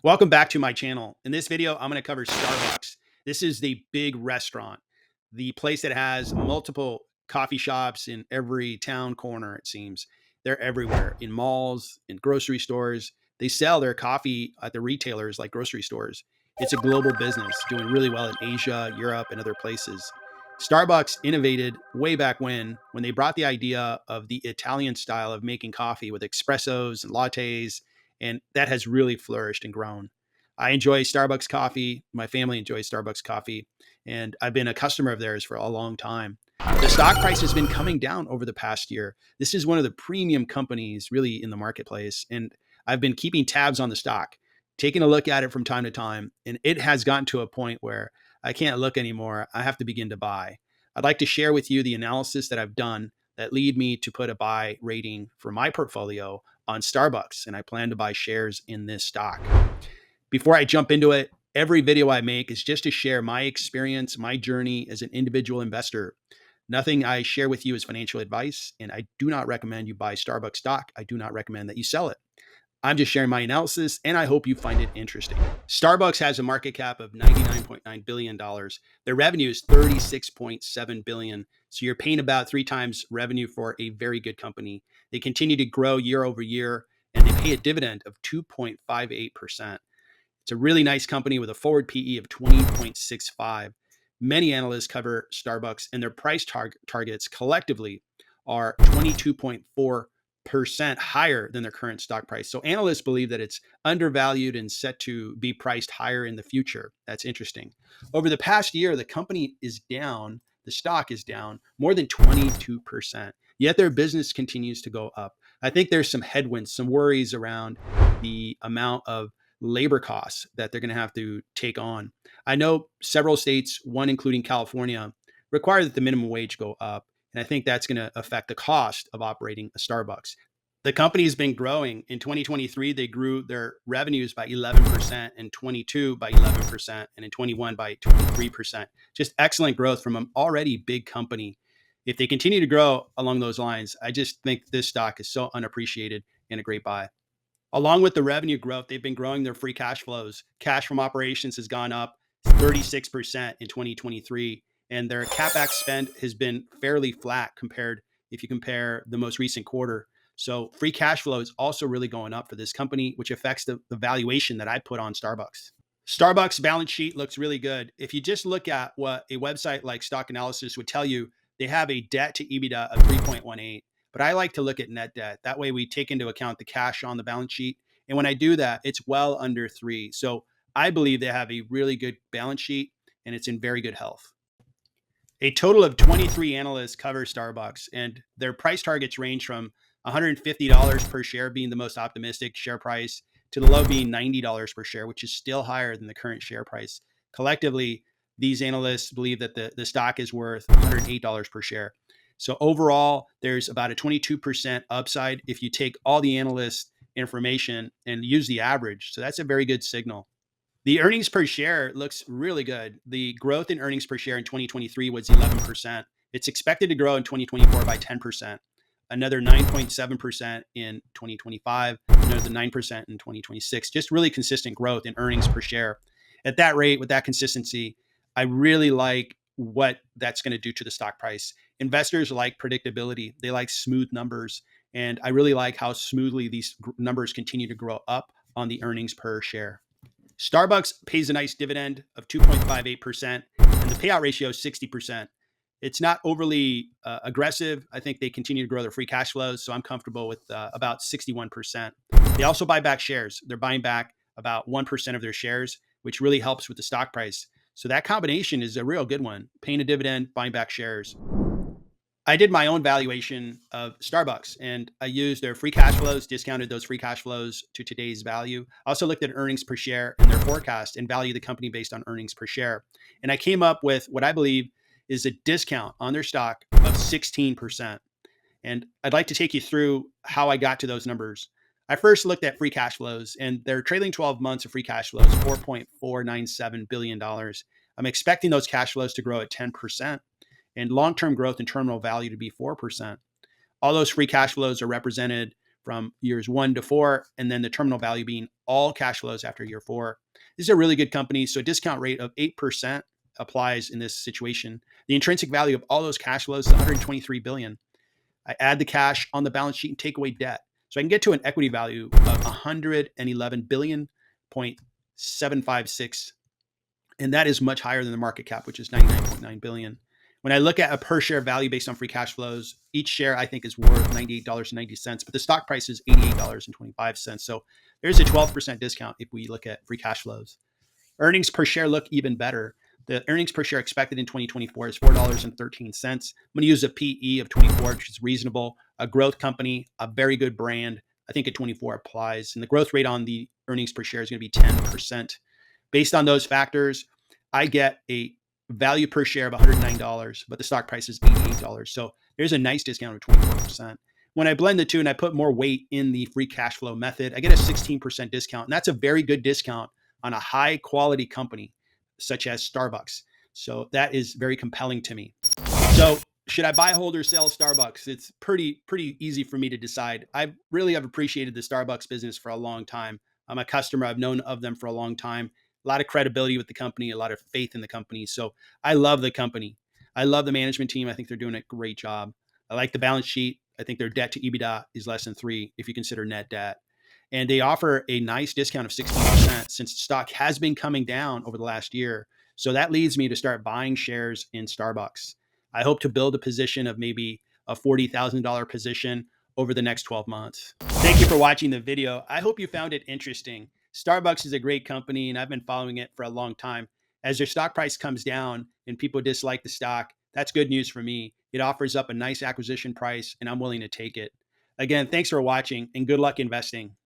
Welcome back to my channel. In this video, I'm going to cover Starbucks. This is the big restaurant, the place that has multiple coffee shops in every town corner, it seems. They're everywhere, in malls, in grocery stores. They sell their coffee at the retailers like grocery stores. It's a global business, doing really well in Asia, Europe, and other places. Starbucks innovated way back when they brought the idea of the Italian style of making coffee with espressos and lattes, and that has really flourished and grown. I enjoy Starbucks coffee. My family enjoys Starbucks coffee, and I've been a customer of theirs for a long time. The stock price has been coming down over the past year. This is one of the premium companies really in the marketplace, and I've been keeping tabs on the stock, taking a look at it from time to time, and it has gotten to a point where I can't look anymore. I have to begin to buy. I'd like to share with you the analysis that I've done that lead me to put a buy rating for my portfolio on Starbucks, and I plan to buy shares in this stock. Before I jump into it, every video I make is just to share my experience, my journey as an individual investor. Nothing I share with you is financial advice, and I do not recommend you buy Starbucks stock. I do not recommend that you sell it. I'm just sharing my analysis, and I hope you find it interesting. Starbucks has a market cap of $99.9 billion. Their revenue is $36.7 billion. So you're paying about 3 times revenue for a very good company. They continue to grow year over year, and they pay a dividend of 2.58%. It's a really nice company with a forward PE of 20.65. Many analysts cover Starbucks, and their price targets collectively are 22.4% higher than their current stock price. So analysts believe that it's undervalued and set to be priced higher in the future. That's interesting. Over the past year, the company is down, the stock is down more than 22%. Yet their business continues to go up. I think there's some headwinds, some worries around the amount of labor costs that they're going to have to take on. I know several states, one including California, require that the minimum wage go up. And I think that's going to affect the cost of operating a Starbucks. The company has been growing. In 2023, they grew their revenues by 11%, in 22 by 11%, and in 21 by 23%. Just excellent growth from an already big company. If they continue to grow along those lines, I just think this stock is so unappreciated and a great buy. Along with the revenue growth, they've been growing their free cash flows. Cash from operations has gone up 36% in 2023, and their CapEx spend has been fairly flat compared if you compare the most recent quarter. So free cash flow is also really going up for this company, which affects the valuation that I put on Starbucks. Starbucks balance sheet looks really good. If you just look at what a website like Stock Analysis would tell you, they have a debt to EBITDA of 3.18. But I like to look at net debt. That way we take into account the cash on the balance sheet. And when I do that, it's well under 3. So I believe they have a really good balance sheet and it's in very good health. A total of 23 analysts cover Starbucks, and their price targets range from $150 per share being the most optimistic share price to the low being $90 per share, which is still higher than the current share price. Collectively, these analysts believe that the stock is worth $108 per share. So overall, there's about a 22% upside if you take all the analyst information and use the average. So that's a very good signal. The earnings per share looks really good. The growth in earnings per share in 2023 was 11%. It's expected to grow in 2024 by 10%, another 9.7% in 2025, another 9% in 2026. Just really consistent growth in earnings per share. At that rate, with that consistency, I really like what that's going to do to the stock price. Investors like predictability. They like smooth numbers. And I really like how smoothly these numbers continue to grow up on the earnings per share. Starbucks pays a nice dividend of 2.58%, and the payout ratio is 60%. It's not overly aggressive. I think they continue to grow their free cash flows, so I'm comfortable with about 61%. They also buy back shares. They're buying back about 1% of their shares, which really helps with the stock price. So that combination is a real good one, paying a dividend, buying back shares. I did my own valuation of Starbucks, and I used their free cash flows, discounted those free cash flows to today's value. I also looked at earnings per share and their forecast and value the company based on earnings per share. And I came up with what I believe is a discount on their stock of 16%. And I'd like to take you through how I got to those numbers. I first looked at free cash flows, and their trailing 12 months of free cash flows, $4.497 billion. I'm expecting those cash flows to grow at 10% and long-term growth in terminal value to be 4%. All those free cash flows are represented from years 1 to 4, and then the terminal value being all cash flows after year 4. This is a really good company. So a discount rate of 8% applies in this situation. The intrinsic value of all those cash flows is 123 billion. I add the cash on the balance sheet and take away debt. So I can get to an equity value of 111 billion point 756. And that is much higher than the market cap, which is 99.9 billion. When I look at a per share value based on free cash flows, each share I think is worth $98.90, but the stock price is $88.25. So there's a 12% discount if we look at free cash flows. Earnings per share look even better. The earnings per share expected in 2024 is $4.13. I'm going to use a PE of 24, which is reasonable. A growth company, a very good brand. I think a 24 applies. And the growth rate on the earnings per share is going to be 10%. Based on those factors, I get a value per share of $109, but the stock price is $88. So there's a nice discount of 24%. When I blend the two and I put more weight in the free cash flow method, I get a 16% discount. And that's a very good discount on a high quality company such as Starbucks. So that is very compelling to me. So should I buy, hold, or sell Starbucks? It's pretty easy for me to decide. I really have appreciated the Starbucks business for a long time. I'm a customer. I've known of them for a long time. A lot of credibility with the company, a lot of faith in the company. So I love the company. I love the management team. I think they're doing a great job. I like the balance sheet. I think their debt to EBITDA is less than 3 if you consider net debt. And they offer a nice discount of 16% since the stock has been coming down over the last year. So that leads me to start buying shares in Starbucks. I hope to build a position of maybe a $40,000 position over the next 12 months. Thank you for watching the video. I hope you found it interesting. Starbucks is a great company and I've been following it for a long time. As their stock price comes down and people dislike the stock, that's good news for me. It offers up a nice acquisition price and I'm willing to take it. Again, thanks for watching and good luck investing.